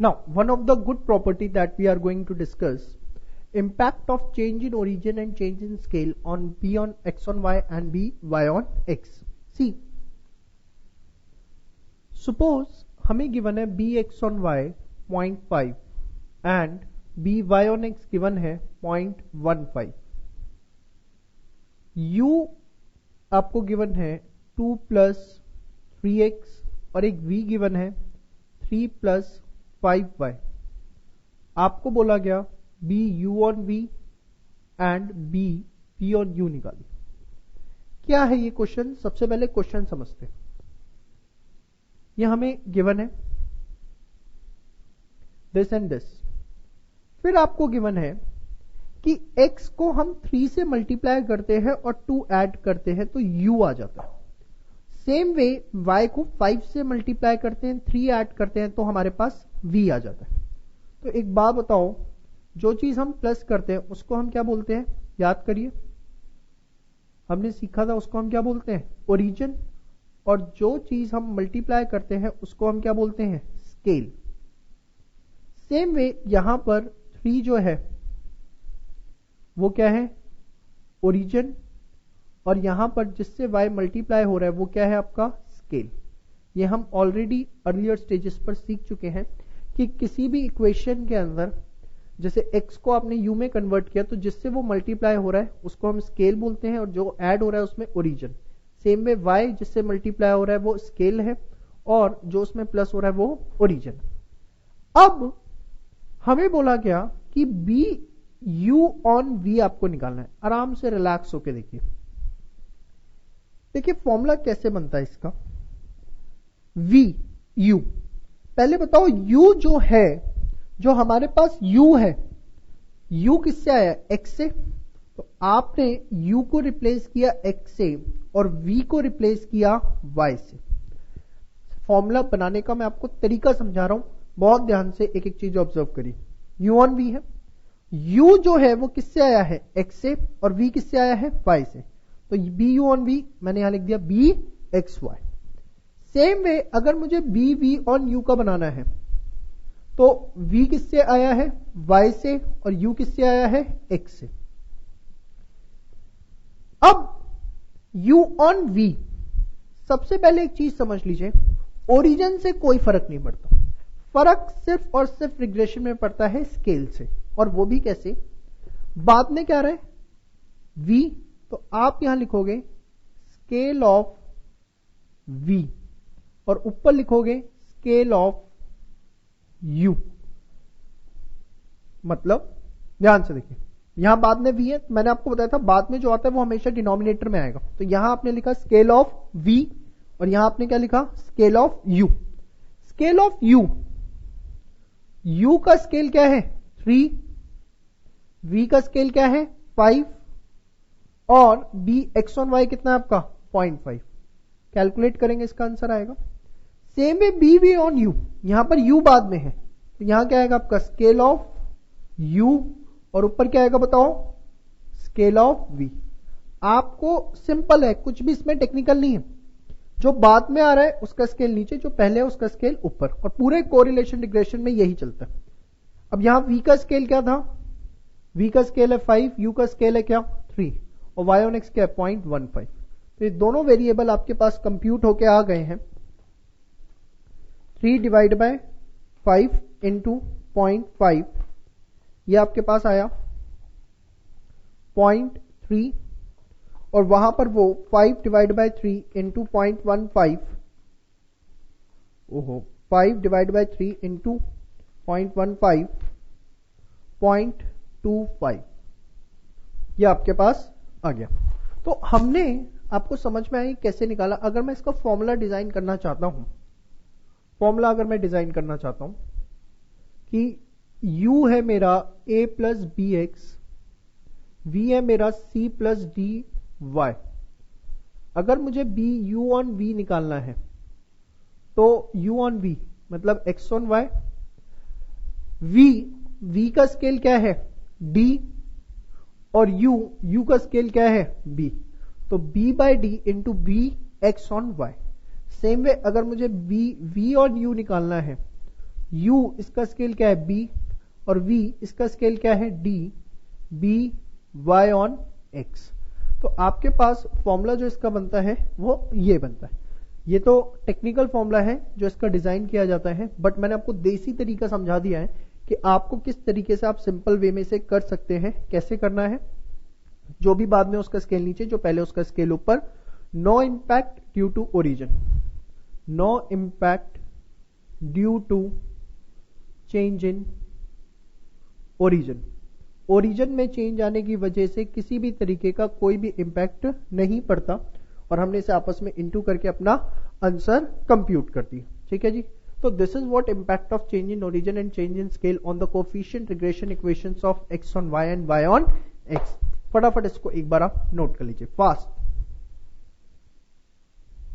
Now, one of the good property that we are going to discuss, impact of change in origin and change in scale on B on X on Y and B Y on X. See, suppose हमें given है B X on Y 0.5 and B Y on X given है 0.15. U आपको given है 2 plus 3x और एक V given है 3 plus 5y. आपको बोला गया B U on V and B P on U निकालिए. क्या है ये क्वेश्चन? सबसे पहले क्वेश्चन समझते हैं. ये हमें गिवन है दिस एंड दिस. फिर आपको गिवन है कि x को हम 3 से मल्टीप्लाई करते हैं और 2 ऐड करते हैं तो u आ जाता है. सेम वे y को 5 से मल्टीप्लाई करते हैं, 3 ऐड करते हैं तो हमारे पास v आ जाता है. तो एक बात बताओ, जो चीज हम प्लस करते हैं उसको हम क्या बोलते हैं? याद करिए, हमने सीखा था उसको हम क्या बोलते हैं? ओरिजिन. और जो चीज हम मल्टीप्लाई करते हैं उसको हम क्या बोलते हैं? स्केल. सेम वे यहां पर 3 जो है वो क्या है? ओरिजिन. और यहां पर जिससे y मल्टीप्लाई हो रहा है वो क्या है? आपका स्केल. ये हम ऑलरेडी अर्लियर स्टेजेस पर सीख चुके हैं कि किसी भी इक्वेशन के अंदर जैसे x को आपने u में कन्वर्ट किया तो जिससे वो मल्टीप्लाई हो रहा है उसको हम स्केल बोलते हैं और जो ऐड हो रहा है उसमें ओरिजिन. सेम वे y जिससे मल्टीप्लाई हो रहा है वो स्केल है और जो उसमें प्लस हो रहा है वो ओरिजिन. अब हमें बोला गया कि b u on v आपको निकालना है. आराम से रिलैक्स होके देखिए. देखिए फॉर्मूला कैसे बनता है इसका. v u, पहले बताओ u जो है, जो हमारे पास u है, u किससे आया? x से. तो आपने u को रिप्लेस किया x से और v को रिप्लेस किया y से. फॉर्मूला बनाने का मैं आपको तरीका समझा रहा हूं, बहुत ध्यान से एक एक चीज ऑब्जर्व करिए. u on v है, u जो है वो किससे आया है? x से और v किससे आया है? y से. तो b u on v मैंने यहां लिख दिया b x y. Same way अगर मुझे b v on u का बनाना है तो v किससे आया है? y से और u किससे आया है? x से. अब u on v, सबसे पहले एक चीज समझ लीजिए, ओरिजिन से कोई फर्क नहीं पड़ता. फर्क सिर्फ और सिर्फ रिग्रेशन में पड़ता है स्केल से. और वो भी कैसे? बाद में क्या रहे? v, तो आप यहां लिखोगे स्केल ऑफ v और ऊपर लिखोगे स्केल ऑफ u. मतलब ध्यान से देखिए, यहां बाद में v है, मैंने आपको बताया था बाद में जो आता है वो हमेशा डिनोमिनेटर में आएगा. तो यहां आपने लिखा स्केल ऑफ v और यहां आपने क्या लिखा? Scale of u. Scale of u, u का स्केल क्या है? 3, v का स्केल क्या है? 5 और b x on y कितना है आपका? 0.5. कैलकुलेट करेंगे इसका आंसर आएगा. Same way b v on u, यहां पर u बाद में है तो यहां क्या आएगा आपका? स्केल ऑफ u और ऊपर क्या आएगा बताओ? Scale of v. आपको सिंपल है, कुछ भी इसमें टेक्निकल नहीं है. जो बाद में आ रहा है उसका स्केल नीचे, जो पहले है उसका स्केल ऊपर, और पूरे कोरिलेशन रिग्रेशन में यही चलता है. अब यहां v का स्केल क्या था? v का स्केल है 5, u का स्केल है क्या? 3 और y on x क्या है? 0.15. तो ये दोनों वेरिएबल आपके पास कंप्यूट होके आ गए हैं. 3 डिवाइड बाय 5 इंटू 0.5, ये आपके पास आया 0.3 और वहां पर वो 5 डिवाइड बाय 3 इंटू 0.15, ओहो 5 डिवाइड बाय 3 इंटू 0.15, 0.25, ये आपके पास आ गया. तो हमने आपको समझ में आई कैसे निकाला. अगर मैं इसका फॉर्मूला डिजाइन करना चाहता हूं, फॉर्मूला अगर मैं डिजाइन करना चाहता हूं कि u है मेरा a plus B X, v है मेरा c प्लस डी वाई. अगर मुझे b u on v निकालना है तो u on v मतलब x on y, v का स्केल क्या है? d और u का स्केल क्या है? b. तो b by D into B X on Y. Same way अगर मुझे v on u निकालना है u इसका स्केल क्या है b, और v इसका स्केल क्या है d, b y on x। तो आपके पास फॉर्मूला जो इसका बनता है वो ये बनता है। ये तो टेक्निकल फॉर्मूला है जो इसका डिजाइन किया जाता है, बट मैंने आपको देसी तरीका समझा दिया है कि आपको किस तरीके से आप सिंपल वे में से कर सकते हैं, कैसे करना है। जो भी बाद में उसका स्केल नीचे, जो पहले उसका स्केल ऊपर। No impact due to origin, no impact due to change in origin. Origin में चेंज आने की वजह से किसी भी तरीके का कोई भी इंपैक्ट नहीं पड़ता, और हमने इसे आपस में इंटू करके अपना आंसर कंप्यूट कर दिया। ठीक है जी। तो this is what impact of change in origin and change in scale on the coefficient regression equations of x on y and y on x। फटाफट इसको एक बार आप नोट कर लीजिए फास्ट।